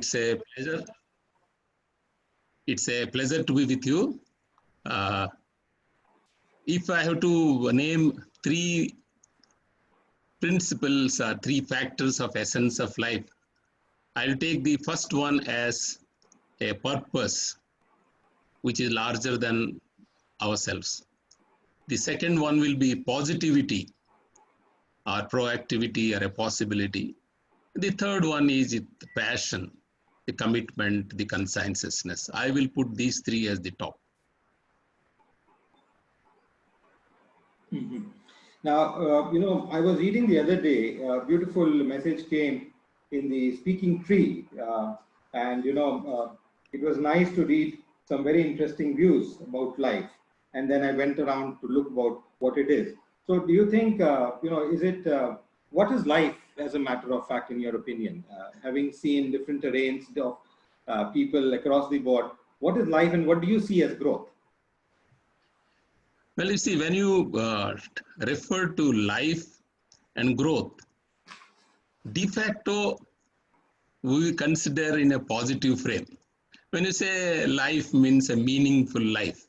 It's a pleasure. It's a pleasure to be with you. If I have to name three principles or three factors of essence of life, I'll take the first one as a purpose, which is larger than ourselves. The second one will be positivity or proactivity or a possibility. The third one is the passion, the commitment, the conscientiousness. I will put these three as the top. Mm-hmm. Now, I was reading the other day, a beautiful message came in the Speaking Tree, and it was nice to read some very interesting views about life. And then I went around to look about what it is. So do you think, what is life as a matter of fact, in your opinion? Having seen different terrains of people across the board, what is life and what do you see as growth? Well, you see, when you refer to life and growth, de facto, we consider in a positive frame. When you say life means a meaningful life,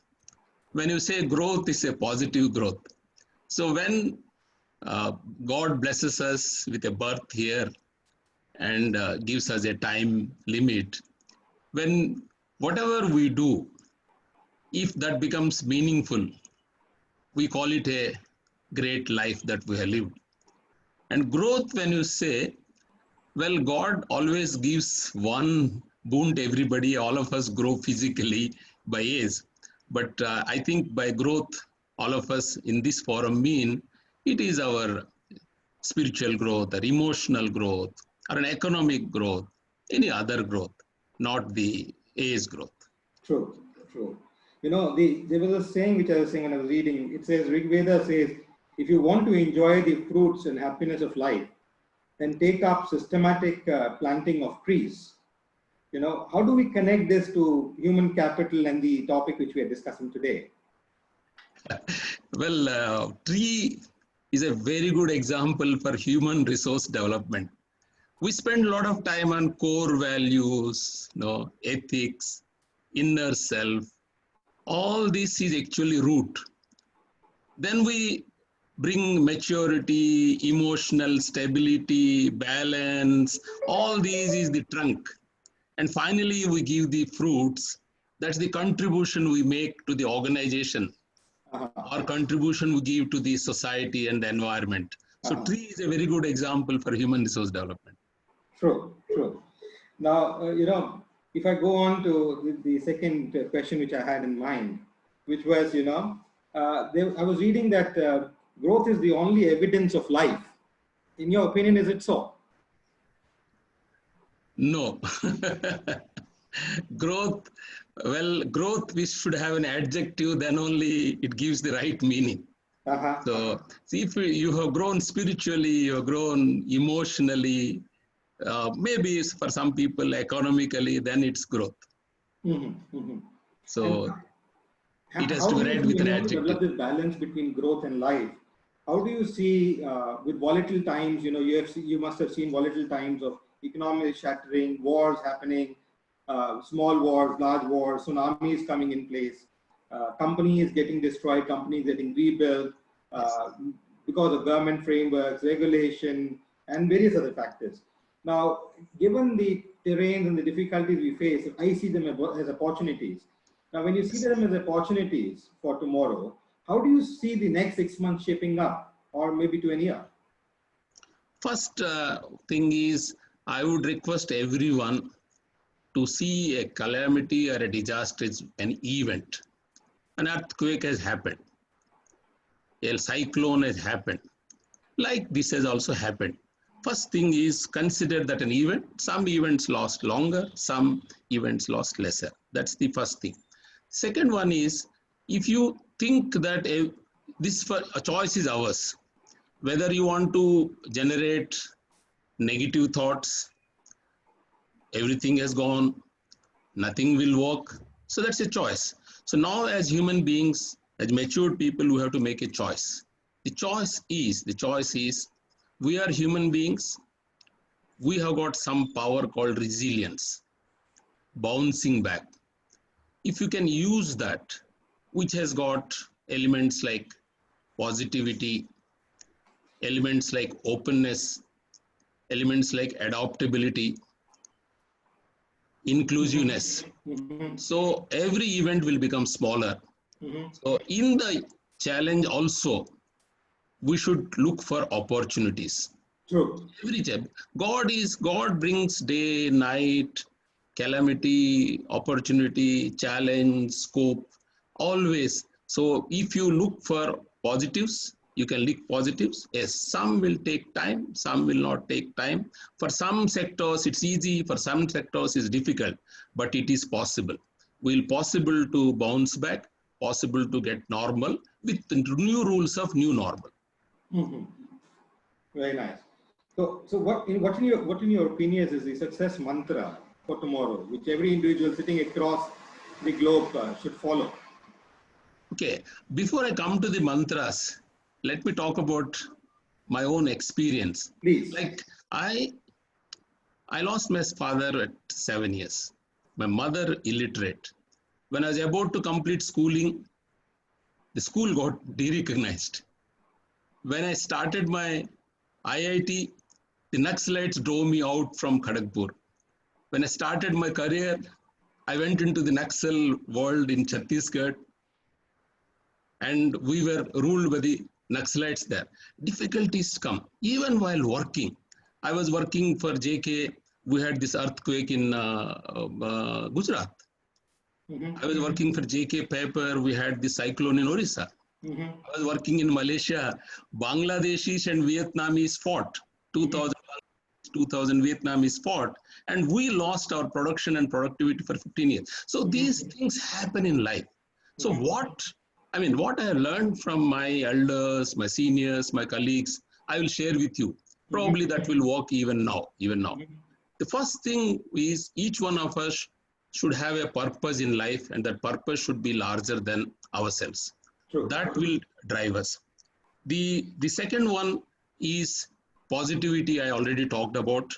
when you say growth is a positive growth. So when God blesses us with a birth here and gives us a time limit, when whatever we do, if that becomes meaningful, we call it a great life that we have lived. And growth, when you say, well, God always gives one boon to everybody. All of us grow physically by age. But I think by growth, all of us in this forum mean it is our spiritual growth or emotional growth or an economic growth, any other growth, not the age growth. True, true. There was a saying which I was saying when I was reading. It says, Rig Veda says, if you want to enjoy the fruits and happiness of life, then take up systematic planting of trees. How do we connect this to human capital and the topic which we are discussing today? Well, tree is a very good example for human resource development. We spend a lot of time on core values, ethics, inner self. All this is actually root. Then we bring maturity, emotional stability, balance. All these is the trunk. And finally, we give the fruits. That's the contribution we make to the organization. Our contribution we give to the society and the environment. So tree is a very good example for human resource development. True, true. Now, if I go on to the second question which I had in mind, which was, I was reading that growth is the only evidence of life. In your opinion, is it so? No. Growth, growth, we should have an adjective, then only it gives the right meaning. So, see, if you have grown spiritually, you have grown emotionally, maybe for some people economically, then it's growth. So it has to be read with an adjective. Develop this balance between growth and life. How do you see with volatile times? You must have seen volatile times of economic shattering, wars happening, small wars, large wars, tsunamis coming in place, companies getting destroyed, companies getting rebuilt because of government frameworks, regulation, and various other factors. Now, given the terrains and the difficulties we face, I see them as opportunities. Now, when you see them as opportunities for tomorrow, how do you see the next 6 months shaping up, or maybe to a year? First thing is, I would request everyone to see a calamity or a disaster as an event. An earthquake has happened. A cyclone has happened. Like this has also happened. First thing is consider that an event. Some events last longer, some events last lesser. That's the first thing. Second one is, if you think that a choice is ours, whether you want to generate negative thoughts, everything has gone, nothing will work. So that's a choice. So now as human beings, as matured people, we have to make a choice. The choice is, we are human beings. We have got some power called resilience. bouncing back. If you can use that, which has got elements like positivity, elements like openness, elements like adaptability, inclusiveness. So every event will become smaller. So in the challenge also, we should look for opportunities. True. God brings day, night, calamity, opportunity, challenge, scope, always. So if you look for positives, you can look positives. Yes, some will take time, some will not take time. For some sectors, it's easy. For some sectors, it's difficult, but it is possible. Will possible to bounce back, possible to get normal with the new rules of new normal. Very nice. So what in your opinion is the success mantra for tomorrow, which every individual sitting across the globe should follow? Okay, before I come to the mantras, let me talk about my own experience. Please. Like I lost my father at 7 years. My mother illiterate. When I was about to complete schooling, the school got de-recognized. When I started my IIT, the Naxalites drove me out from Kharagpur. When I started my career, I went into the Naxal world in Chhattisgarh, and we were ruled by the Naxalites there. Difficulties come. Even while working, I was working for JK. We had this earthquake in Gujarat. I was working for JK Paper. We had the cyclone in Orissa. I was working in Malaysia. Bangladeshis and Vietnamese fought. 2000 Vietnamese fought, and we lost our production and productivity for 15 years. So these things happen in life. So what I have learned from my elders, my seniors, my colleagues, I will share with you. Probably that will work even now. The first thing is each one of us should have a purpose in life, and that purpose should be larger than ourselves. True. That will drive us. The second one is positivity. I already talked about.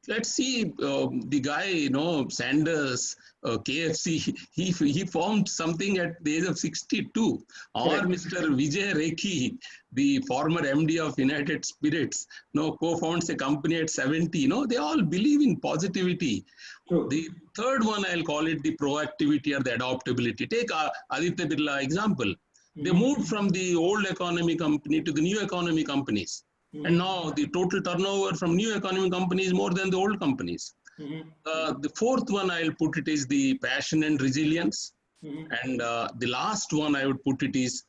Let's see the guy, Sanders, KFC. He formed something at the age of 62. Or Mr. Vijay Rekhi, the former MD of United Spirits, co-founds a company at 70. They all believe in positivity. True. The third one, I'll call it the proactivity or the adaptability. Take Aditya Birla example. They moved from the old economy company to the new economy companies. And now the total turnover from new economy companies is more than the old companies. The fourth one I'll put it is the passion and resilience. And the last one I would put it is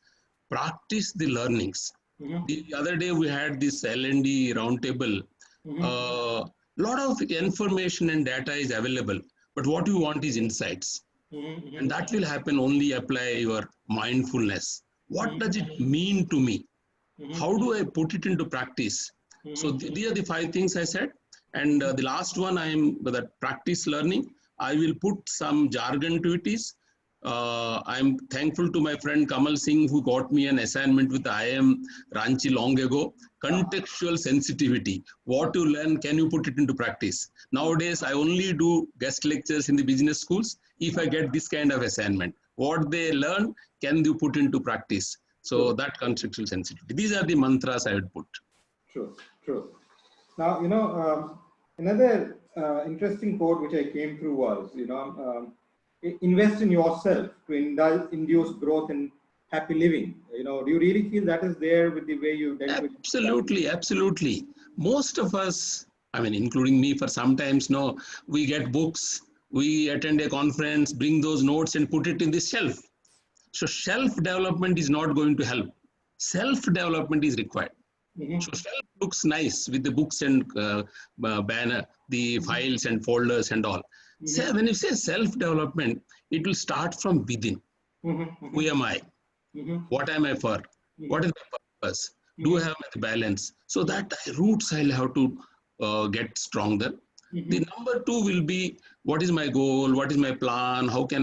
practice the learnings. The other day we had this L&D roundtable. Lot of information and data is available, but what you want is insights. And that will happen only apply your mindfulness. What does it mean to me? How do I put it into practice? So these are the 5 things I said. And the last one, that practice learning. I will put some jargon to it. I'm thankful to my friend Kamal Singh, who got me an assignment with IIM Ranchi long ago. Contextual sensitivity. What you learn, can you put it into practice? Nowadays, I only do guest lectures in the business schools if I get this kind of assignment. What they learn, can you put into practice? So that contextual sensitivity. These are the mantras I would put. True. Now, another interesting quote which I came through was, invest in yourself to induce growth and happy living. Do you really feel that is there with the way you dealt with? Absolutely. Most of us, including me, for sometimes, we get books, we attend a conference, bring those notes and put it in the shelf. So self-development is not going to help. Self-development is required. So shelf looks nice with the books and banner, the files and folders and all. So when you say self-development, it will start from within. Who am I? What am I for? What is my purpose? Do I have the balance? So that roots I'll have to get stronger. The number 2 will be, what is my goal? What is my plan? How can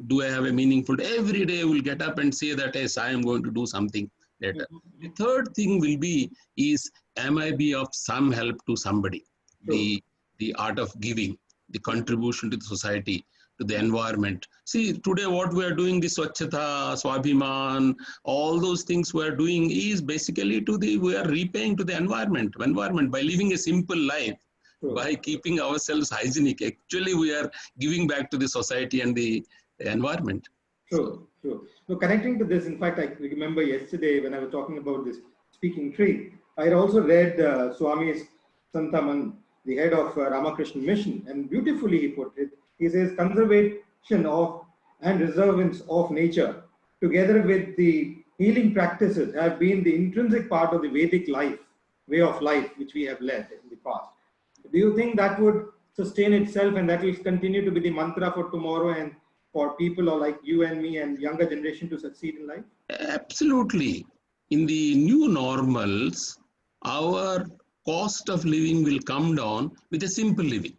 do I have a meaningful, every day I will get up and say that, yes, I am going to do something later. The third thing will be, am I be of some help to somebody? The art of giving. the contribution to the society, to the environment. See, today what we are doing, the Swachhata, Swabhiman, all those things we are doing is basically we are repaying to the environment by living a simple life, by keeping ourselves hygienic. Actually, we are giving back to the society and the environment. True. So connecting to this, in fact, I remember yesterday when I was talking about this speaking tree, I had also read Swami Santaman, the head of Ramakrishna Mission, and beautifully he put it. He says conservation of and reservance of nature, together with the healing practices, have been the intrinsic part of the Vedic way of life, which we have led in the past. Do you think that would sustain itself and that will continue to be the mantra for tomorrow and for people like you and me and younger generation to succeed in life? Absolutely. In the new normals, our cost of living will come down with a simple living.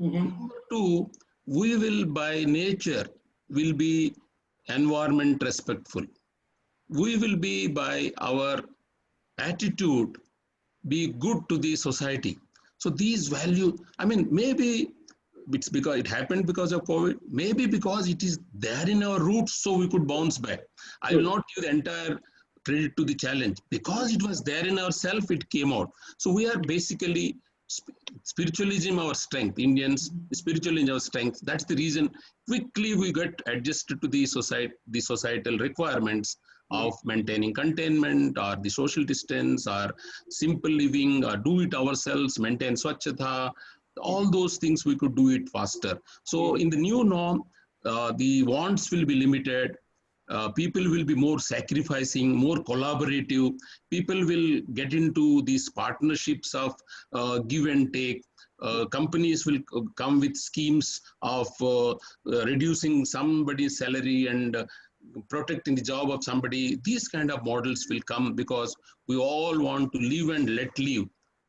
Number two, we will by nature will be environment respectful. We will be by our attitude be good to the society. So these value, I mean, maybe it's because it happened because of COVID, maybe because it is there in our roots, so we could bounce back. I will not give the entire credit to the challenge. Because it was there in ourselves, it came out. So we are basically spiritualism our strength, Indians, spiritualism our strength. That's the reason quickly we get adjusted to the societal requirements of maintaining containment or the social distance or simple living or do it ourselves, maintain Swachhata. All those things we could do it faster. So in the new norm, the wants will be limited. People will be more sacrificing, more collaborative. People will get into these partnerships of give and take. Companies will come with schemes of reducing somebody's salary and protecting the job of somebody. These kind of models will come because we all want to live and let live.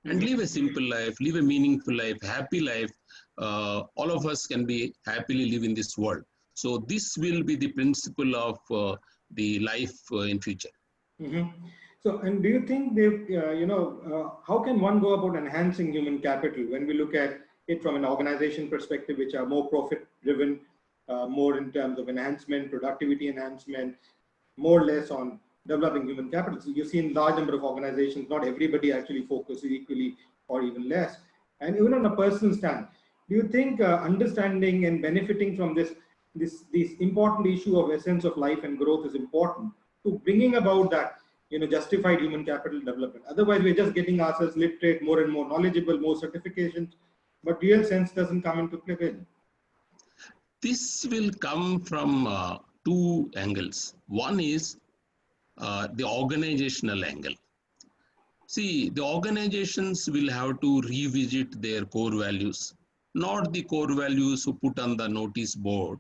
And live a simple life, live a meaningful life, happy life. All of us can be happily live in this world. So this will be the principle of the life in future. So, and do you think how can one go about enhancing human capital when we look at it from an organization perspective, which are more profit driven, more in terms of enhancement, productivity enhancement, more or less on developing human capital? So you've seen large number of organizations, not everybody actually focuses equally or even less. And even on a personal stand, do you think understanding and benefiting from this important issue of essence of life and growth is important to bringing about that, justified human capital development? Otherwise, we're just getting ourselves literate, more and more knowledgeable, more certifications, but real sense doesn't come into play. This will come from two angles. One is the organizational angle. See, the organizations will have to revisit their core values, not the core values who put on the notice board.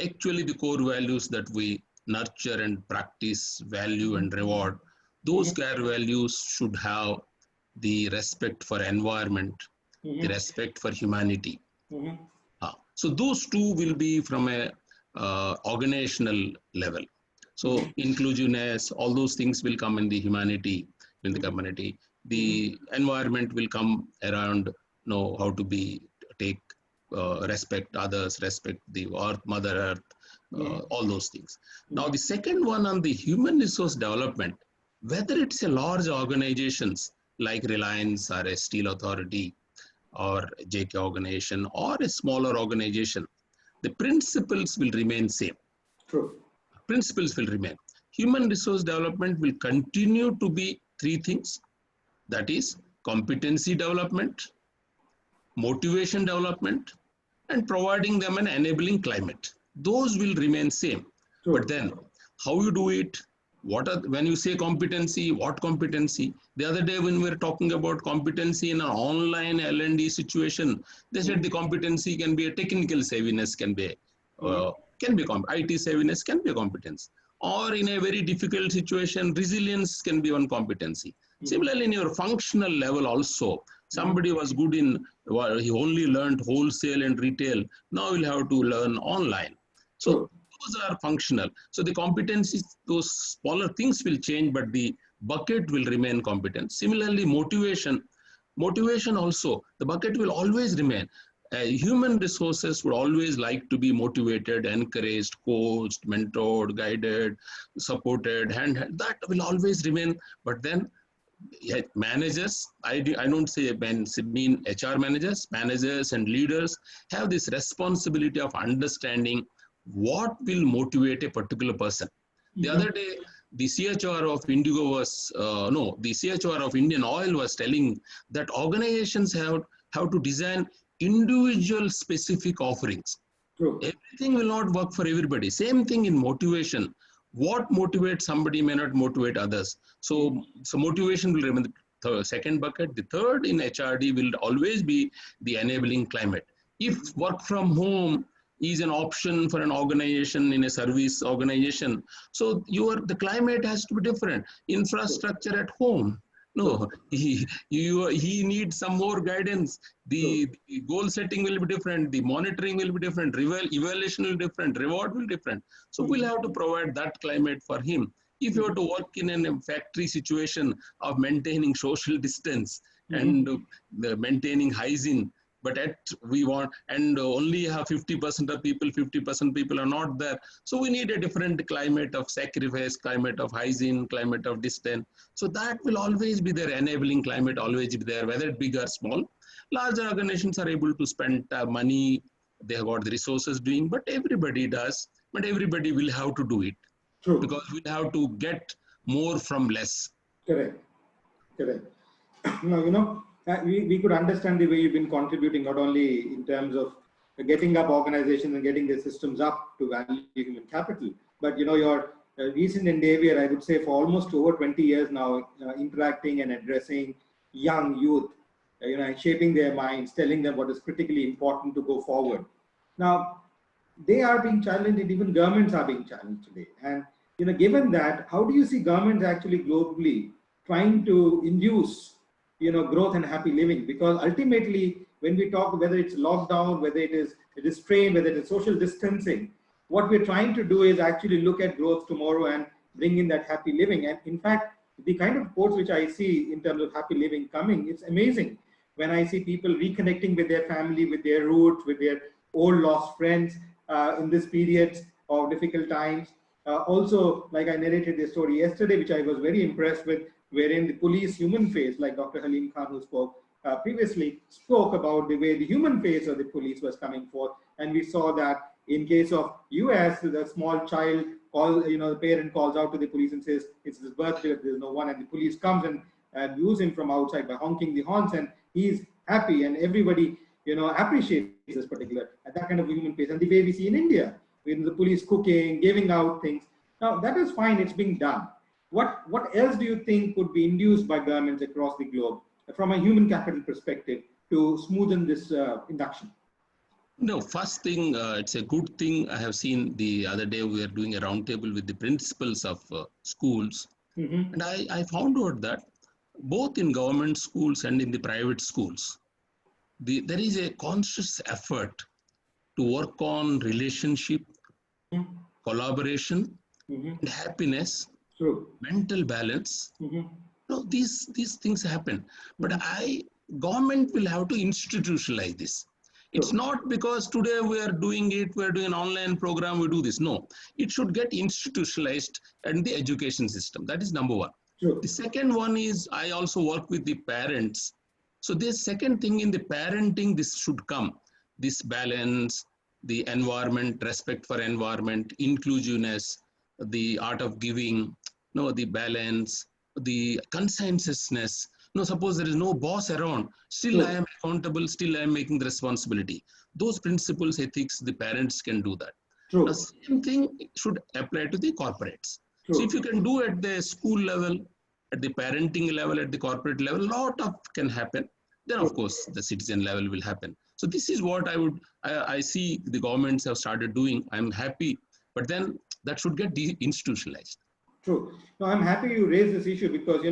Actually, the core values that we nurture and practice, value and reward, those core values should have the respect for environment, the respect for humanity. So those two will be from a organizational level. So inclusiveness, all those things will come in the humanity, in the community. The environment will come around, know how to take respect others, respect the earth, Mother Earth, all those things. Now the second one on the human resource development, whether it's a large organizations like Reliance or a Steel Authority or JK organization or a smaller organization, the principles will remain same. True. Principles will remain. Human resource development will continue to be three things. That is competency development, motivation development, and providing them an enabling climate. Those will remain same. True. But then how you do it, when you say competency, what competency? The other day when we were talking about competency in an online L&D situation, they said the competency can be a technical savviness, IT savviness can be a competence. Or in a very difficult situation, resilience can be one competency. Similarly, in your functional level also, somebody was good in, he only learned wholesale and retail, now he'll have to learn online. So those are functional. So the competencies, those smaller things will change, but the bucket will remain competent. Similarly, motivation, Motivation also, the bucket will always remain. Human resources would always like to be motivated, encouraged, coached, mentored, guided, supported, that will always remain. But then managers, I don't say mean HR managers and leaders have this responsibility of understanding what will motivate a particular person. The other day, the CHR of Indigo was, the CHR of Indian Oil was telling that organizations have to design individual specific offerings. True. Everything will not work for everybody. Same thing in motivation. What motivates somebody may not motivate others. So motivation will remain the second bucket. The third in HRD will always be the enabling climate. If work from home is an option for an organization in a service organization, so the climate has to be different. Infrastructure at home. No, he needs some more guidance. The goal setting will be different. The monitoring will be different. Evaluation will be different. Reward will be different. So we'll have to provide that climate for him. If you have to work in a factory situation of maintaining social distance and maintaining hygiene, but we want, and only have 50% of people, 50% people are not there. So we need a different climate of sacrifice, climate of hygiene, climate of distance. So that will always be there, enabling climate always be there, whether big or small. Larger organizations are able to spend money, they have got the resources doing, but everybody does, but everybody will have to do it. True. Because we have to get more from less. Correct. Now, we could understand the way you've been contributing, not only in terms of getting up organizations and getting their systems up to value human capital, but your recent endeavor, I would say, for almost over 20 years now, interacting and addressing young youth, shaping their minds, telling them what is critically important to go forward. Now, they are being challenged, and even governments are being challenged today. And given that, how do you see governments actually globally trying to induce growth and happy living? Because ultimately, when we talk, whether it's lockdown, whether it is restraint, whether it is social distancing, what we're trying to do is actually look at growth tomorrow and bring in that happy living. And in fact, the kind of quotes which I see in terms of happy living coming, it's amazing. When I see people reconnecting with their family, with their roots, with their old lost friends in this period of difficult times. Also, like I narrated the story yesterday, which I was very impressed with, wherein the police human face, like Dr. Halim Khan, who spoke previously, spoke about the way the human face of the police was coming forth. And we saw that in case of US, the small child, the parent calls out to the police and says, it's his birthday, there's no one, and the police comes and views him from outside by honking the horns, and he's happy, and everybody, appreciates this particular, that kind of human face. And the way we see in India, with the police cooking, giving out things. Now, that is fine, it's being done. What else do you think could be induced by governments across the globe from a human capital perspective to smoothen this induction? No, first thing, it's a good thing. I have seen the other day we are doing a roundtable with the principals of schools. And I found out that both in government schools and in the private schools, there is a conscious effort to work on relationship, collaboration, and happiness, mental balance. No, these things happen. But government will have to institutionalize this. It's not because today we are doing it, we are doing an online program, we do this. No, it should get institutionalized in the education system. That is number one. The second one is I also work with the parents. So this second thing in the parenting, this should come. This balance, the environment, respect for environment, inclusiveness, the art of giving, the balance, the conscientiousness. Suppose there is no boss around, still I am accountable, still I am making the responsibility. Those principles, ethics, the parents can do that. The same thing should apply to the corporates. So if you can do at the school level, at the parenting level, at the corporate level, a lot of can happen. Then of course the citizen level will happen. So this is what I see the governments have started doing. I'm happy, but then that should get institutionalized. True. No, I'm happy you raised this issue because,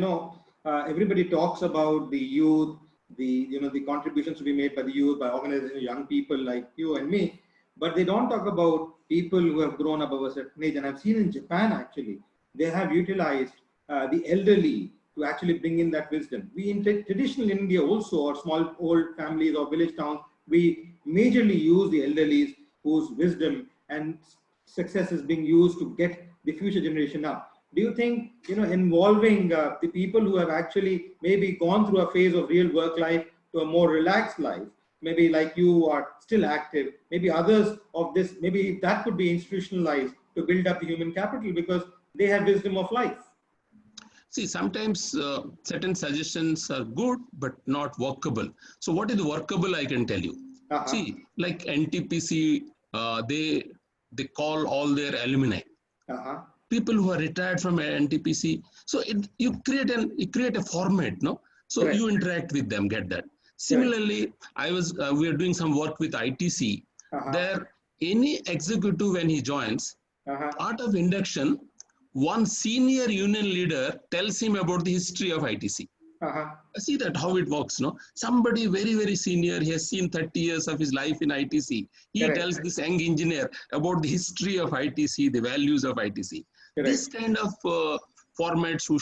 everybody talks about the youth, the contributions to be made by the youth, by organizations, young people like you and me, but they don't talk about people who have grown up of a certain age. And I've seen in Japan, actually, they have utilized the elderly to actually bring in that wisdom. We in traditional India also, or small old families or village towns, we majorly use the elderlies whose wisdom and success is being used to get the future generation up. Do you think, involving the people who have actually maybe gone through a phase of real work life to a more relaxed life, maybe like you are still active, maybe others of this, maybe that could be institutionalized to build up the human capital because they have wisdom of life? See, sometimes certain suggestions are good, but not workable. So what is workable, I can tell you. See, like NTPC, they call all their alumni. People who are retired from NTPC. So you create a format, no? So you interact with them, get that. Similarly, we are doing some work with ITC. There, any executive when he joins, part of induction, one senior union leader tells him about the history of ITC. See that how it works, no? Somebody very, very senior, he has seen 30 years of his life in ITC. He tells this young engineer about the history of ITC, the values of ITC. This kind of formats we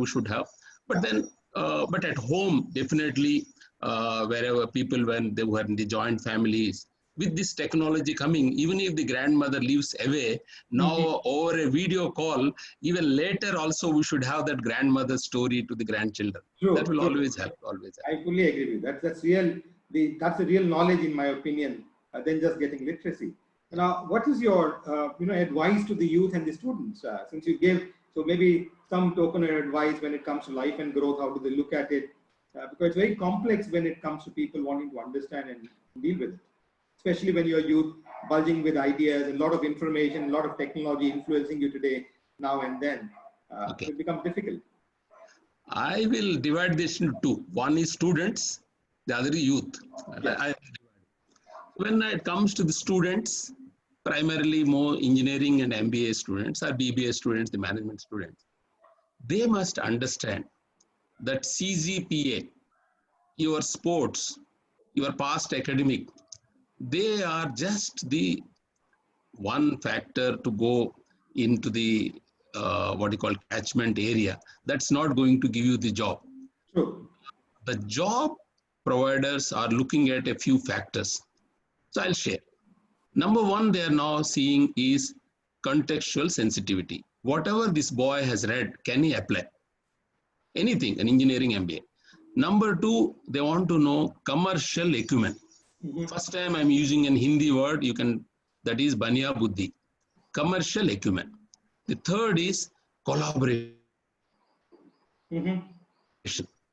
should have. But then, but at home, definitely, wherever people, when they were in the joint families, with this technology coming, even if the grandmother lives away, now over a video call, even later also we should have that grandmother's story to the grandchildren. That will always help, always help. I fully agree with that. That's the real knowledge, in my opinion, than just getting literacy. Now, what is your advice to the youth and the students? Since you give, so maybe some token of advice when it comes to life and growth, how do they look at it? Because it's very complex when it comes to people wanting to understand and deal with it. Especially when you're youth, bulging with ideas, a lot of information, a lot of technology influencing you today, now and then. It becomes difficult. I will divide this into two. One is students, the other is youth. Yes. When it comes to the students, primarily more engineering and MBA students or BBA students, the management students, they must understand that CGPA, your sports, your past academic, they are just the one factor to go into the what you call catchment area. That's not going to give you the job. True. The job providers are looking at a few factors. So I'll share. Number one, they are now seeing is contextual sensitivity. Whatever this boy has read, can he apply? Anything, an engineering MBA. Number two, they want to know commercial acumen. First time I'm using an Hindi word, that is Banya Buddhi. Commercial acumen. The third is collaboration.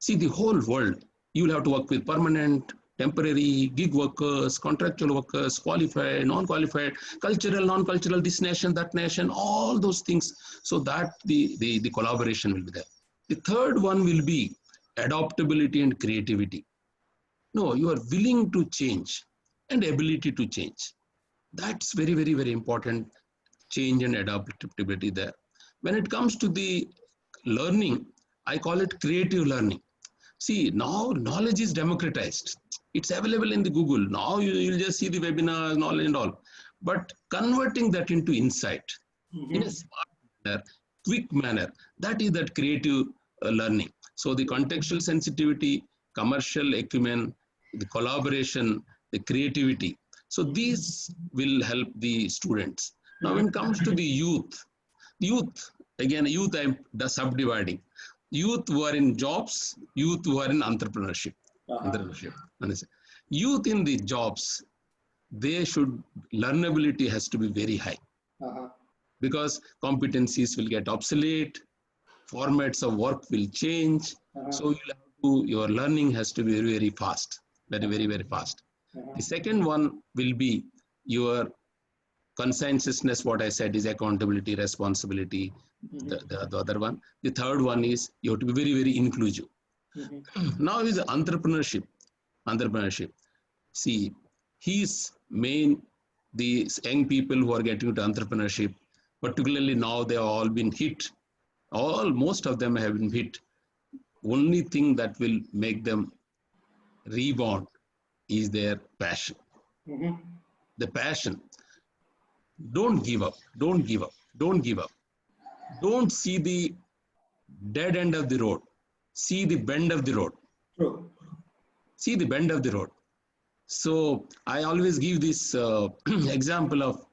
See, the whole world, you will have to work with permanent, temporary, gig workers, contractual workers, qualified, non-qualified, cultural, non-cultural, this nation, that nation, all those things. So that the collaboration will be there. The third one will be adaptability and creativity. No, you are willing to change and ability to change. That's very, very, very important, change and adaptability there. When it comes to the learning, I call it creative learning. See, now knowledge is democratized. It's available in the Google. Now you'll just see the webinars, knowledge and all. But converting that into insight in a smart manner, quick manner, that is that creative learning. So the contextual sensitivity, commercial acumen, the collaboration, the creativity. So these will help the students. Now when it comes to the youth, again, I'm subdividing. Youth who are in jobs, youth who are in entrepreneurship. Youth in the jobs, learnability has to be very high. Because competencies will get obsolete, formats of work will change. So your learning has to be very, very fast, very, very, very fast. The second one will be your conscientiousness, what I said is accountability, responsibility, the other one. The third one is you have to be very, very inclusive. Now is entrepreneurship. See, these young people who are getting into entrepreneurship, particularly now they have all been hit. Most of them have been hit. Only thing that will make them rebound is their passion. The passion. Don't give up. Don't see the dead end of the road. See the bend of the road. True. See the bend of the road. So I always give this example of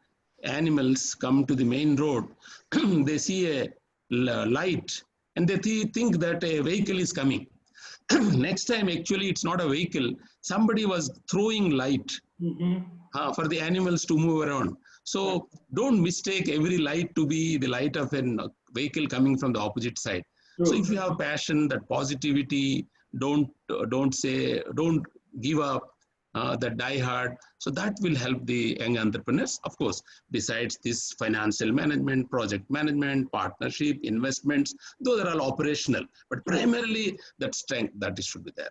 animals come to the main road. They see a light and they think that a vehicle is coming. Next time, actually, it's not a vehicle. Somebody was throwing light for the animals to move around. So don't mistake every light to be the light of a vehicle coming from the opposite side. True. So if you have passion, that positivity, don't give up, that die hard. So that will help the young entrepreneurs. Of course, besides this financial management, project management, partnership, investments, those are all operational. But primarily that strength that should be there.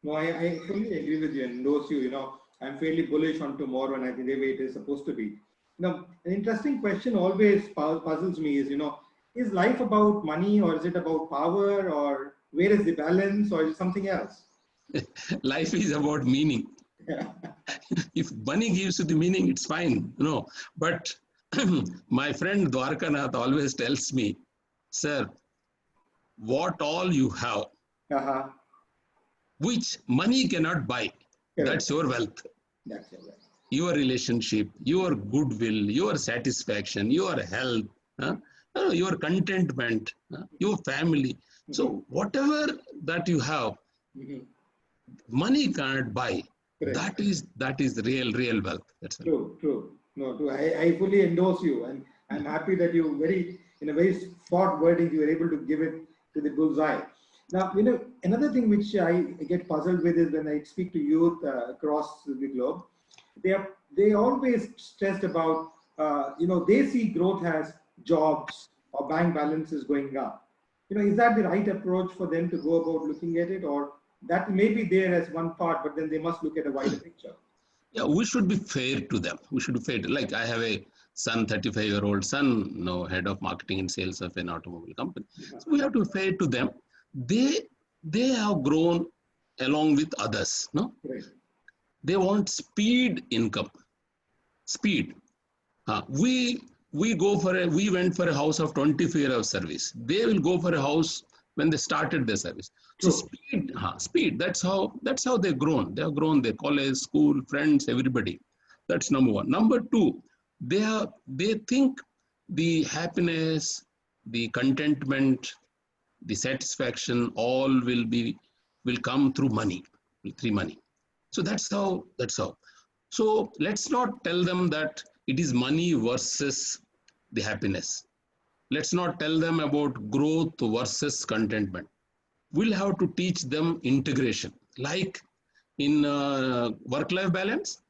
No, I fully agree with you and endorse you. You know, I'm fairly bullish on tomorrow, and I think the way it is supposed to be. Now, an interesting question always puzzles me is, you know, is life about money, or is it about power, or where is the balance, or is it something else? Life is about meaning. If money gives you the meaning, it's fine, you know. But my friend Dwarkanath always tells me, sir, what all you have, which money cannot buy, that's your wealth. That's your wealth. Your relationship, your goodwill, your satisfaction, your health, your contentment, your family. So whatever that you have, money cannot buy. Correct. That is real wealth. That's True. No, true. I fully endorse you, and I'm happy that you in a very short wording, you were able to give it to the bullseye. Now, you know, another thing which I get puzzled with is when I speak to youth across the globe, they always stressed about, you know, they see growth as jobs or bank balances going up. You know, is that the right approach for them to go about looking at it, or that may be there as one part, but then they must look at a wider picture? Yeah, we should be fair to them. We should be fair. Like I have a son, 35-year-old son, you know, head of marketing and sales of an automobile company. So we have to be fair to them. They have grown along with others. No, Right. They want speed income. Speed. We went for a house of 24 years of service. They will go for a house when they started their service. So speed. That's how they've grown. They have grown. Their college, school, friends, everybody. That's number one. Number two, they think the happiness, the contentment, the satisfaction, all will come through money. So that's how. So let's not tell them that it is money versus the happiness. Let's not tell them about growth versus contentment. We'll have to teach them integration, like in work-life balance.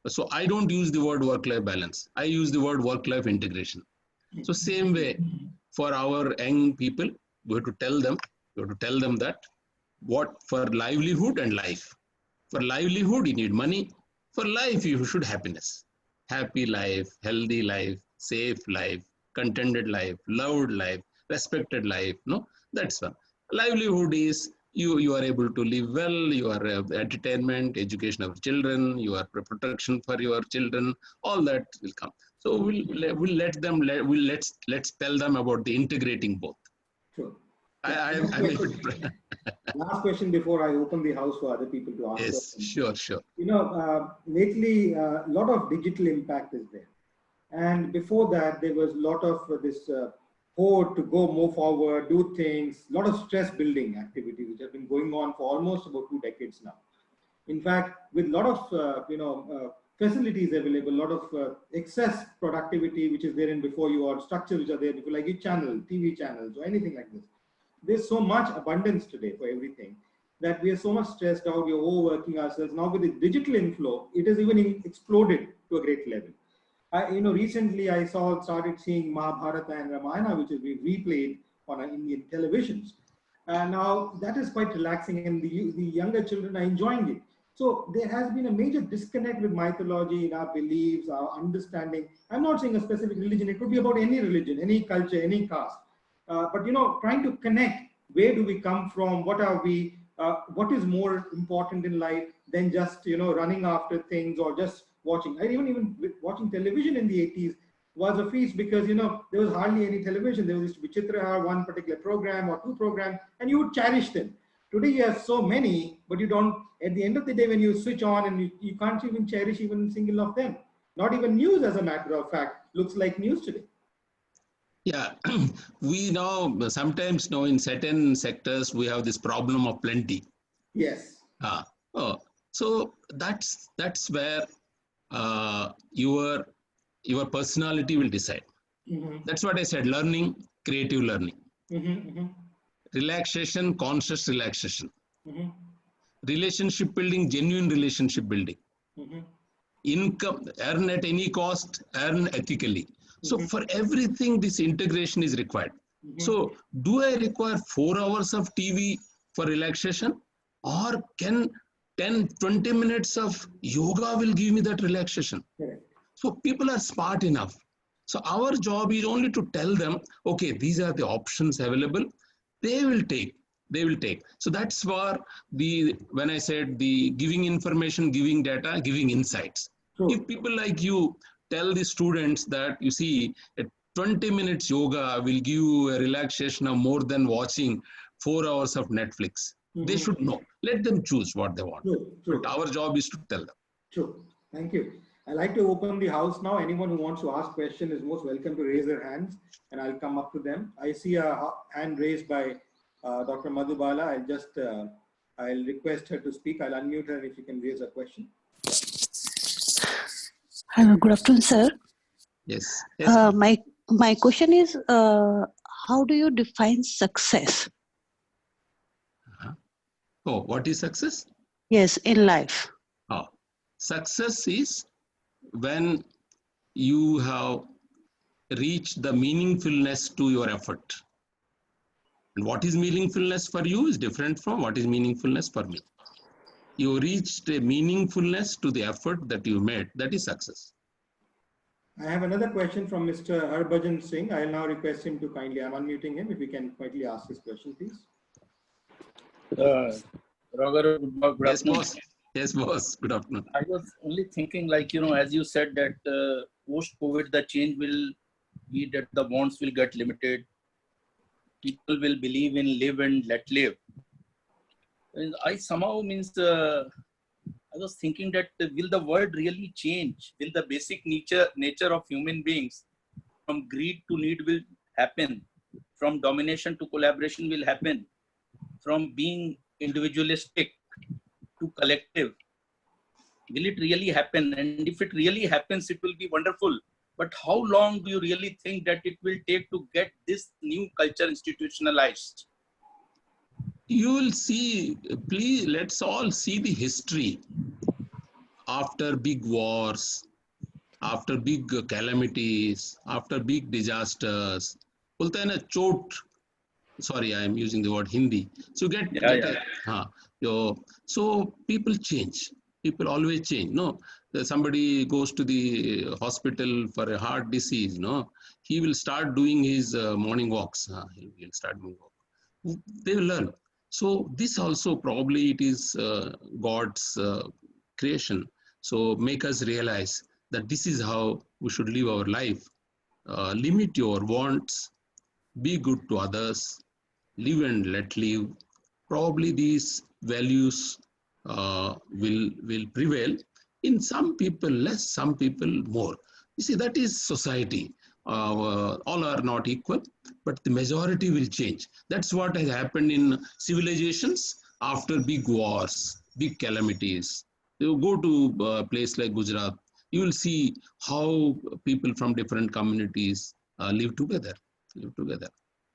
So I don't use the word work-life balance. I use the word work-life integration. So same way for our young people, we have to tell them that what for livelihood and life. For livelihood, you need money. For life, you should happiness. Happy life, healthy life, safe life, contented life, loved life, respected life. No, that's one. Livelihood is you are able to live well, you are entertainment, education of children, you are protection for your children, all that will come. So let's tell them about the integrating both. True. Last question before I open the house for other people to ask. Yes, questions. Sure. You know, lately a lot of digital impact is there, and before that there was a lot of this hoard to go move forward, do things, a lot of stress building activity which have been going on for almost about 2 decades now. In fact, with a lot of facilities available, a lot of excess productivity which is there in before you, or structures which are there before, like your channel, TV channels, or anything like this. There's so much abundance today for everything that we are so much stressed out, we're overworking ourselves. Now with the digital inflow, it has even exploded to a great level. Recently I started seeing Mahabharata and Ramayana, which is being replayed on our Indian televisions. And now that is quite relaxing, and the younger children are enjoying it. So there has been a major disconnect with mythology in our beliefs, our understanding. I'm not saying a specific religion, it could be about any religion, any culture, any caste. But trying to connect, where do we come from, what are we, what is more important in life than just running after things or just watching. Even watching television in the 80s, was a feast because, you know, there was hardly any television. There was this Vichitra, one particular program or two programs, and you would cherish them. Today you have so many, but you don't, at the end of the day, when you switch on and you can't even cherish even a single of them. Not even news, as a matter of fact, looks like news today. Yeah, we know sometimes know in certain sectors we have this problem of plenty. Yes. So that's where your personality will decide. Mm-hmm. That's what I said. Learning, creative learning, Mm-hmm. relaxation, conscious relaxation, Mm-hmm. relationship building, genuine relationship building. Mm-hmm. Income, earn at any cost, earn ethically. So for everything, this integration is required. So do I require 4 hours of TV for relaxation, or can 10-20 minutes of yoga will give me that relaxation? Correct. So people are smart enough. So our job is only to tell them, okay, these are the options available. They will take. So that's where when I said the giving information, giving data, giving insights. True. If people like you tell the students that, you see, a 20 minutes yoga will give you a relaxation of more than watching 4 hours of Netflix. They should know. Let them choose what they want. True. But our job is to tell them. True. Thank you. I'd like to open the house now. Anyone who wants to ask question is most welcome to raise their hands, and I'll come up to them. I see a hand raised by Dr. Madhubala. I'll request her to speak. I'll unmute her if you can raise a question. Hello, good afternoon, sir. Yes. My question is, how do you define success? Oh, what is success? Yes, in life. Oh, success is when you have reached the meaningfulness to your effort. And what is meaningfulness for you is different from what is meaningfulness for me. You reached a meaningfulness to the effort that you made. That is success. I have another question from Mr. Harbhajan Singh. I'll now request him to kindly, I'm unmuting him, if he can quietly ask his question, please. Raghav, good Yes, afternoon. boss. Yes, boss. Good afternoon. I was only thinking, like, you know, as you said that post-COVID, the change will be that the wants will get limited. People will believe in live and let live. And I somehow I was thinking that will the world really change? Will the basic nature of human beings from greed to need will happen? From domination to collaboration will happen? From being individualistic to collective? Will it really happen? And if it really happens, it will be wonderful. But how long do you really think that it will take to get this new culture institutionalized? You will see, please, let's all see the history. After big wars, after big calamities, after big disasters, बोलते हैं ना चोट, sorry, I am using the word Hindi. So so people change. People always change. No, somebody goes to the hospital for a heart disease. No, he will start doing his morning walks. He'll start doing walk. They will learn. So this also probably it is God's creation. So make us realize that this is how we should live our life. Limit your wants. Be good to others. Live and let live. Probably these values will prevail. In some people less, some people more. You see, that is society. All are not equal, but the majority will change. That's what has happened in civilizations after big wars, big calamities. You go to a place like Gujarat, you will see how people from different communities live together.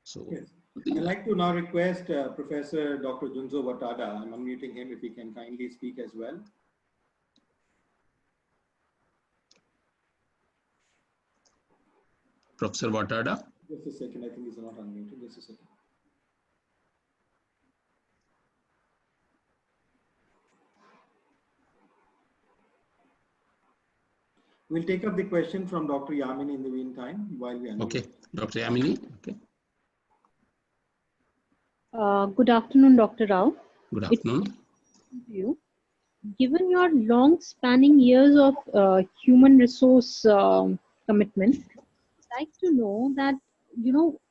So. Yes. I'd like to now request Professor Dr. Junzo Watada. I'm unmuting him if he can kindly speak as well. Professor Watada. Just a second, I think he's not unmuted. Just a second. We'll take up the question from Dr. Yamini in the meantime while we unmute. Okay, Dr. Yamini. Okay. Good afternoon, Dr. Rao. Good afternoon. Given your long-spanning years of human resource commitment, like to know that,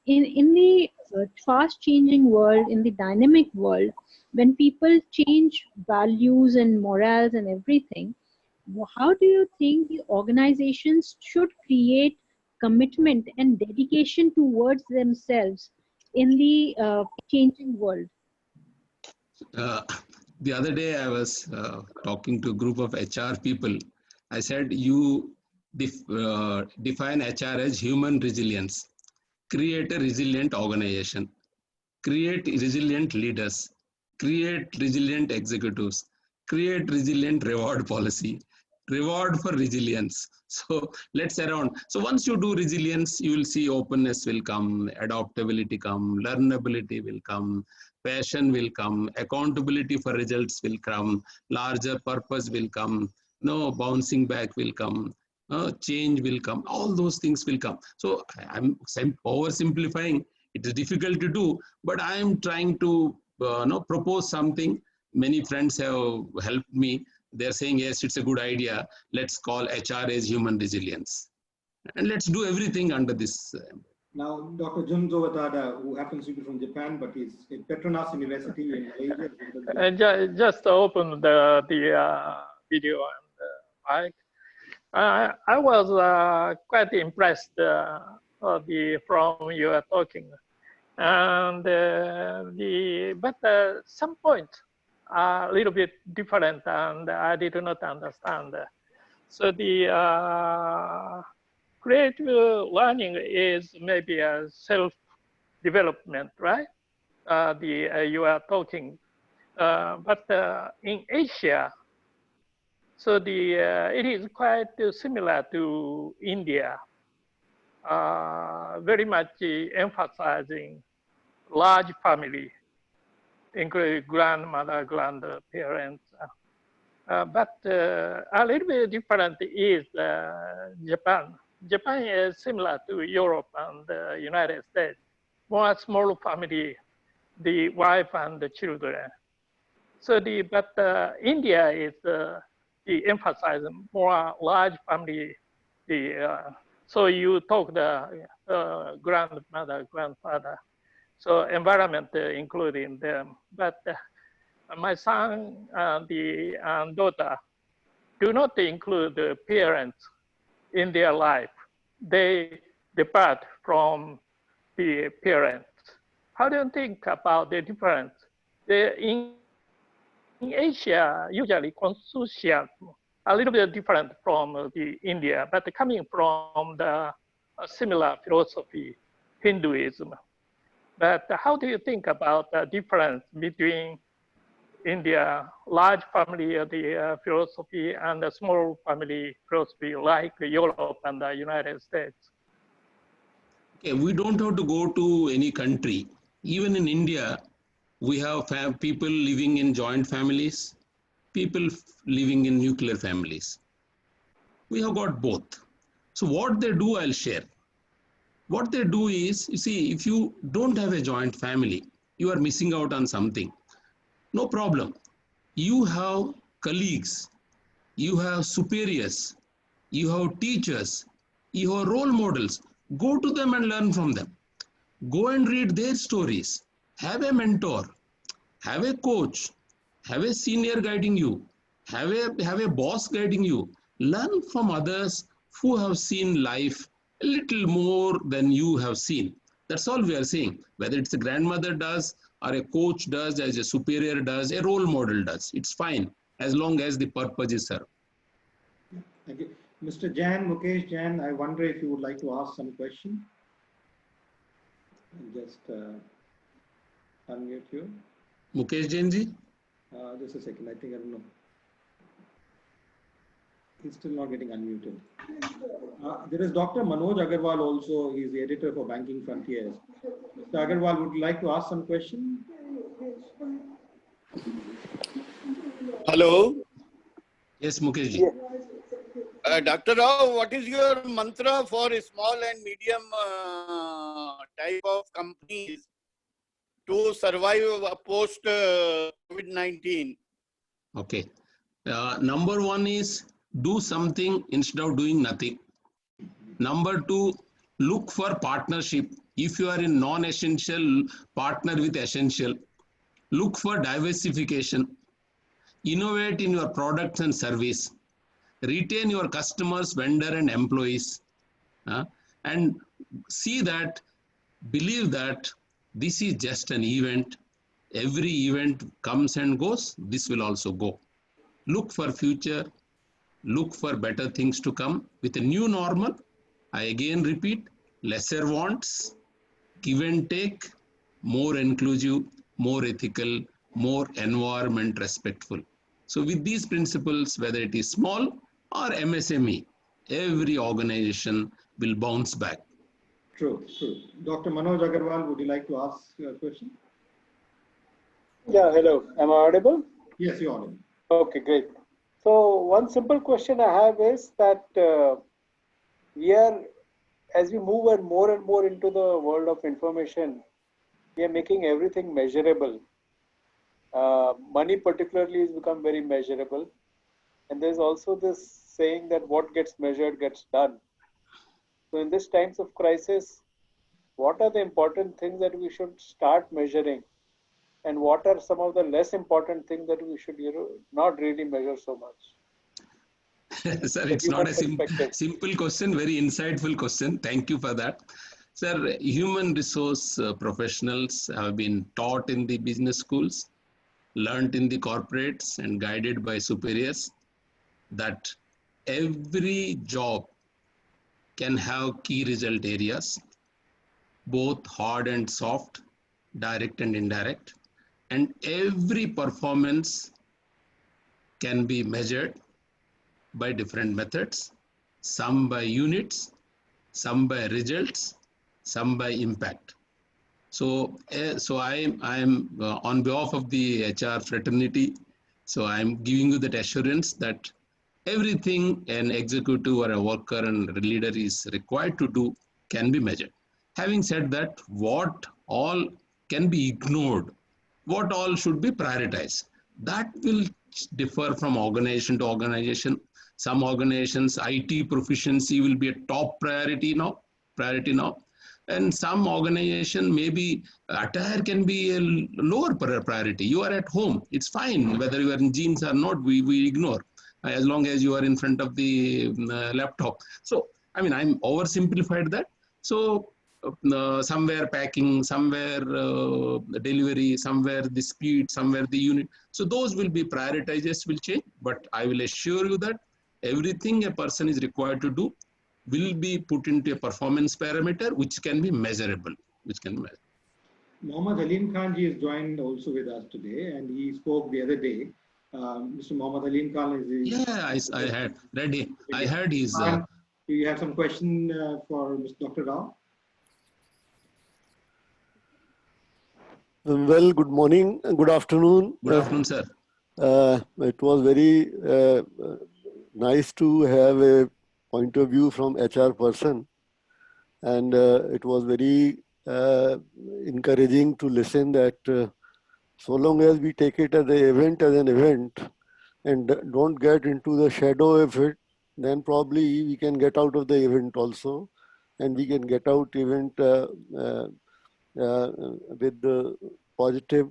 in the fast changing world, in the dynamic world, when people change values and morals and everything, how do you think the organizations should create commitment and dedication towards themselves in the changing world? Uh, the other day, I was talking to a group of HR people. I said, you define HR as human resilience. Create a resilient organization. Create resilient leaders. Create resilient executives. Create resilient reward policy. Reward for resilience. So let's around. So once you do resilience, you will see openness will come, adaptability come, learnability will come, passion will come, accountability for results will come, larger purpose will come, no bouncing back will come, change will come, all those things will come. So I'm oversimplifying. It is difficult to do, but I am trying to propose something. Many friends have helped me. They're saying, yes, it's a good idea. Let's call HR as human resilience. And let's do everything under this. Now, Dr. Junzo Watada, who happens to be from Japan, but he's in Petronas University in Malaysia. Just open the video and I was quite impressed from your talking, and but some point a little bit different, and I did not understand. So the creative learning is maybe a self-development, right? You are talking, but in Asia, so it is quite similar to India, very much emphasizing large family, including grandmother, grandparents. But a little bit different is Japan. Japan is similar to Europe and the United States, more small family, the wife and the children. So but India is the emphasize more large family. So you talk the grandmother, grandfather. So environment including them. But my son and daughter do not include the parents in their life. They depart from the parents. How do you think about the difference? In Asia, usually Confucianism, a little bit different from the India, but coming from the similar philosophy, Hinduism. But how do you think about the difference between India, large family the philosophy, and the small family philosophy like Europe and the United States? Okay, we don't have to go to any country. Even in India, we have people living in joint families, people living in nuclear families. We have got both. So what they do, I'll share. What they do is, you see, if you don't have a joint family, you are missing out on something. No problem. You have colleagues, you have superiors, you have teachers, you have role models. Go to them and learn from them. Go and read their stories. Have a mentor, have a coach, have a senior guiding you, have a boss guiding you. Learn from others who have seen life a little more than you have seen. That's all we are saying. Whether it's a grandmother does, or a coach does, as a superior does, a role model does. It's fine, as long as the purpose is served. Thank you. Mr. Jain, Mukesh Jain, I wonder if you would like to ask some question. Just unmute you. Mukesh Jain ji? Just a second, I think, I don't know. He's still not getting unmuted. There is Dr. Manoj Agarwal also. He's the editor for Banking Frontiers. Mr. Agarwal, would you like to ask some question? Hello. Yes, Mukesh ji. Dr. Rao, what is your mantra for small and medium type of companies to survive post COVID-19? Okay. Number one is do something instead of doing nothing. Number two, Look for partnership. If you are in non-essential, partner with essential. Look for diversification. Innovate in your products and service. Retain your customers, vendor and employees. And see that, believe that this is just an event. Every event comes and goes. This will also go. Look for future. Look for better things to come with a new normal. I again repeat, lesser wants, give and take, more inclusive, more ethical, more environment respectful. So with these principles, whether it is small or MSME, every organization will bounce back. True, true. Dr. Manoj Agarwal, would you like to ask a question? Yeah, hello. Am I audible? Yes, you're audible. Okay, great. So one simple question I have is that as we move more and more into the world of information, we are making everything measurable. Money particularly has become very measurable. And there's also this saying that what gets measured gets done. So in these times of crisis, what are the important things that we should start measuring? And what are some of the less important things that we should not really measure so much? Sir, it's not a simple question, very insightful question. Thank you for that. Sir, human resource professionals have been taught in the business schools, learned in the corporates and guided by superiors that every job can have key result areas, both hard and soft, direct and indirect, and every performance can be measured by different methods, some by units, some by results, some by impact. So I am on behalf of the HR fraternity, so I am giving you that assurance that everything an executive or a worker and a leader is required to do can be measured. Having said that, what all can be ignored, what all should be prioritized, that will differ from organization to organization. Some organizations, IT proficiency will be a top priority now, and some organization maybe attire can be a lower priority. You are at home, it's fine whether you are in jeans or not, we ignore as long as you are in front of the laptop. So I mean, I'm oversimplified that. So somewhere packing, somewhere delivery, somewhere the speed, somewhere the unit. So those will be prioritized, will change, but I will assure you that everything a person is required to do will be put into a performance parameter which can be measurable, Mohammad Halim Khan ji is joined also with us today, and he spoke the other day. Mr. Mohammad Halim Khan is I had ready. I heard his. Do you have some question for Mr. Dr. Rao? Well, good morning, good afternoon. Good afternoon, sir. It was very nice to have a point of view from HR person, and it was very encouraging to listen that so long as we take it as an event and don't get into the shadow of it, then probably we can get out of the event also, and we can get out event with the positive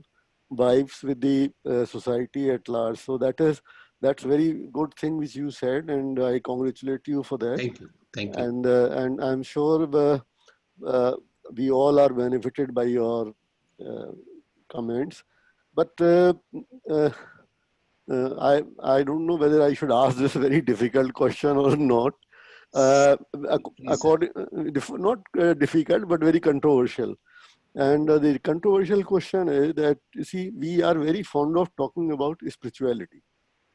vibes with the society at large. So that's very good thing which you said, and I congratulate you for that. Thank you. And I'm sure we all are benefited by your comments. But I don't know whether I should ask this very difficult question or not. Not difficult, but very controversial. And the controversial question is that, you see, we are very fond of talking about spirituality.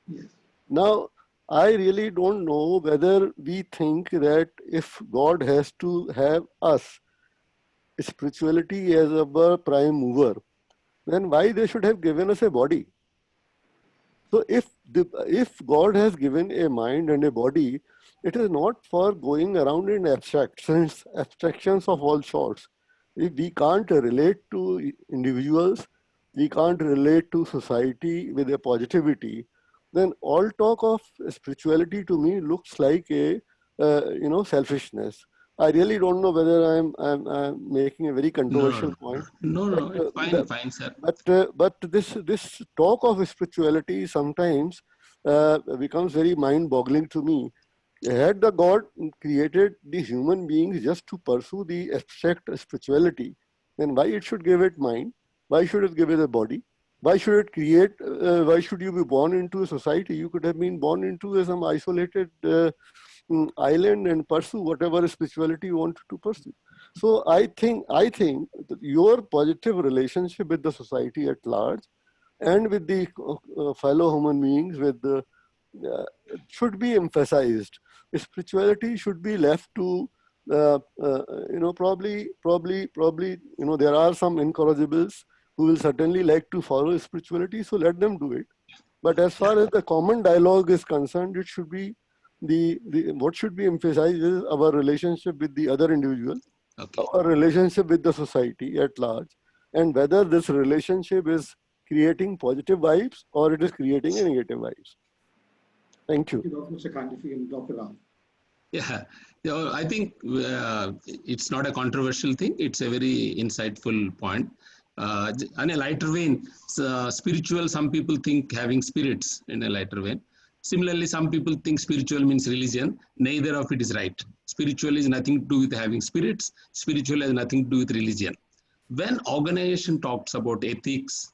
Yes. Now, I really don't know whether we think that if God has to have us, spirituality as a prime mover, then why they should have given us a body? So if God has given a mind and a body, it is not for going around in abstractions of all sorts. If we can't relate to individuals, we can't relate to society with a positivity, then all talk of spirituality to me looks like a selfishness. I really don't know whether I'm making a very controversial point. No, it's fine, fine, sir. But this talk of spirituality sometimes becomes very mind-boggling to me. Had the God created the human beings just to pursue the abstract spirituality, then why it should give it mind? Why should it give it a body? Why should it create? Why should you be born into a society? You could have been born into some isolated island and pursue whatever spirituality you wanted to pursue. So I think that your positive relationship with the society at large and with the fellow human beings should be emphasized. Spirituality should be left to probably there are some incorrigibles who will certainly like to follow spirituality, so let them do it. But as far as the common dialogue is concerned, it should be what should be emphasized is our relationship with the other individual, our relationship with the society at large, and whether this relationship is creating positive vibes or it is creating a negative vibes. Thank you. Dr. Rao. Yeah, I think it's not a controversial thing. It's a very insightful point. On a lighter vein, spiritual, some people think having spirits in a lighter vein. Similarly, some people think spiritual means religion. Neither of it is right. Spiritual is nothing to do with having spirits. Spiritual has nothing to do with religion. When organization talks about ethics,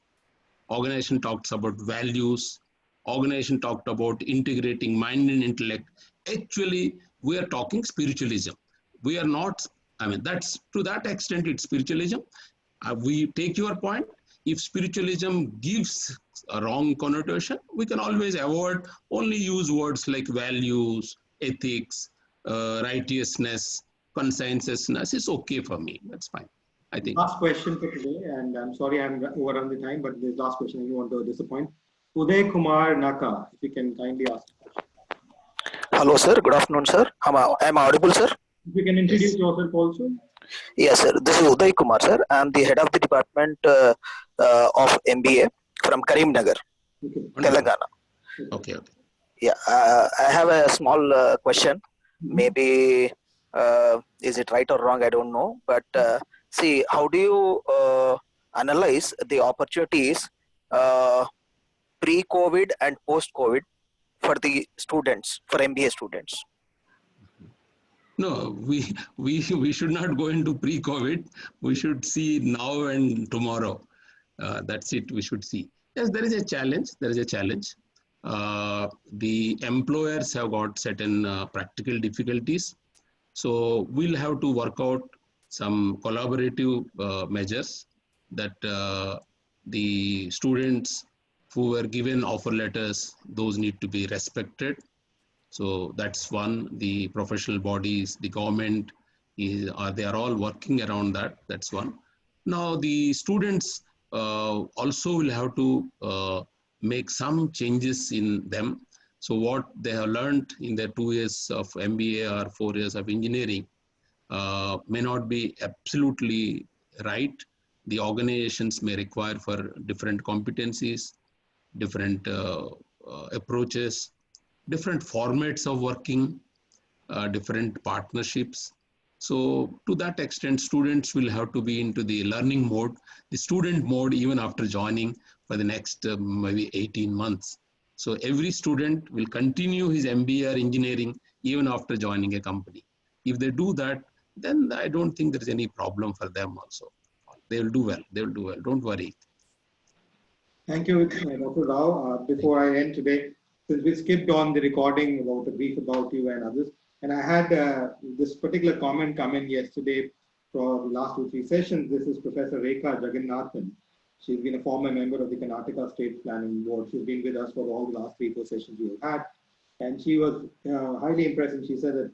organization talks about values, organization talked about integrating mind and intellect, actually we are talking spiritualism. We are not, that's to that extent it's spiritualism. We take your point. If spiritualism gives a wrong connotation, we can always avoid, only use words like values, ethics, righteousness, conscientiousness is okay for me. That's fine, I think. Last question for today, and I'm sorry I'm over on the time, but this last question I don't want to disappoint. Uday Kumar Naka, if you can kindly ask. Hello, sir. Good afternoon, sir. Am I audible, sir? If you can introduce yourself also. Yes, sir. This is Uday Kumar, sir. I'm the head of the department of MBA from Karimnagar, Telangana. Okay. Yeah, I have a small question. Maybe is it right or wrong? I don't know. But see, how do you analyze the opportunities pre-COVID and post-COVID for the students, for MBA students? No, we should not go into pre-COVID. We should see now and tomorrow. That's it. We should see. Yes, there is a challenge. The employers have got certain practical difficulties. So we'll have to work out some collaborative measures that the students who were given offer letters, those need to be respected. So that's one. The professional bodies, the government, they are all working around that. That's one. Now the students also will have to make some changes in them. So what they have learned in their 2 years of MBA or 4 years of engineering may not be absolutely right. The organizations may require for different competencies, different approaches, different formats of working, different partnerships. So to that extent, students will have to be into the learning mode, the student mode, even after joining for the next maybe 18 months. So every student will continue his MBA or engineering even after joining a company. If they do that, then I don't think there's any problem for them also. They will do well. Don't worry. Thank you, Dr. Rao. Before I end today, since we skipped on the recording about a brief about you and others, and I had this particular comment come in yesterday for the last 2-3 sessions. This is Professor Rekha Jagannathan. She's been a former member of the Karnataka State Planning Board. She's been with us for all the last 3-4 sessions we have had. And she was highly impressed, and she said that,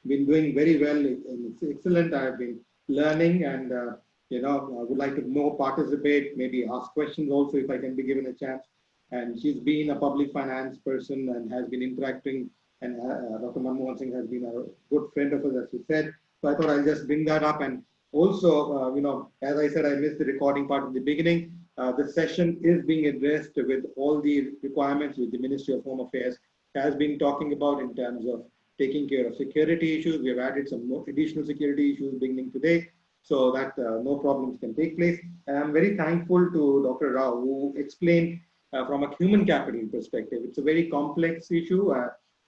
been doing very well, and it's excellent. I've been learning, and I would like to more participate, maybe ask questions also if I can be given a chance. And she's been a public finance person and has been interacting, and Dr. Manmohan Singh has been a good friend of us, as you said. So I thought I'll just bring that up. And also, as I said, I missed the recording part in the beginning. The session is being addressed with all the requirements which the Ministry of Home Affairs has been talking about in terms of taking care of security issues. We have added some more additional security issues beginning today, so that no problems can take place. And I'm very thankful to Dr. Rao, who explained from a human capital perspective. It's a very complex issue.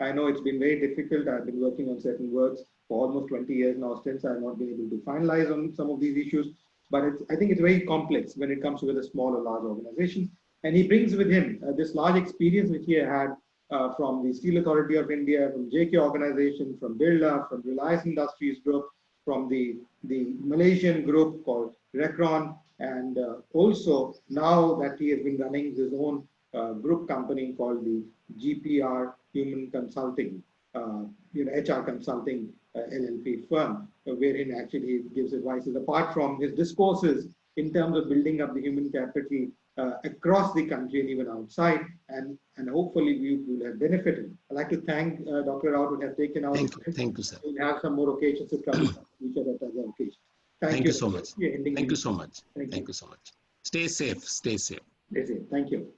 I know it's been very difficult. I've been working on certain works for almost 20 years now, since I've not been able to finalize on some of these issues. But I think it's very complex when it comes to whether small or large organizations. And he brings with him this large experience which he had from the Steel Authority of India, from JK organization, from Birla, from Reliance Industries Group, from the Malaysian group called Recron, and also now that he has been running his own group company called the GPR Human Consulting, HR Consulting LLP firm, wherein actually he gives advices apart from his discourses in terms of building up the human capital across the country and even outside, and hopefully we will have benefited. I'd like to thank Dr. Rao to have taken out. Thank you, sir. We'll have some more occasions to come each other at other occasions. Thank you so much. Yeah, Thank you so much. Thank you so much. Stay safe. Stay safe. Stay safe. Thank you.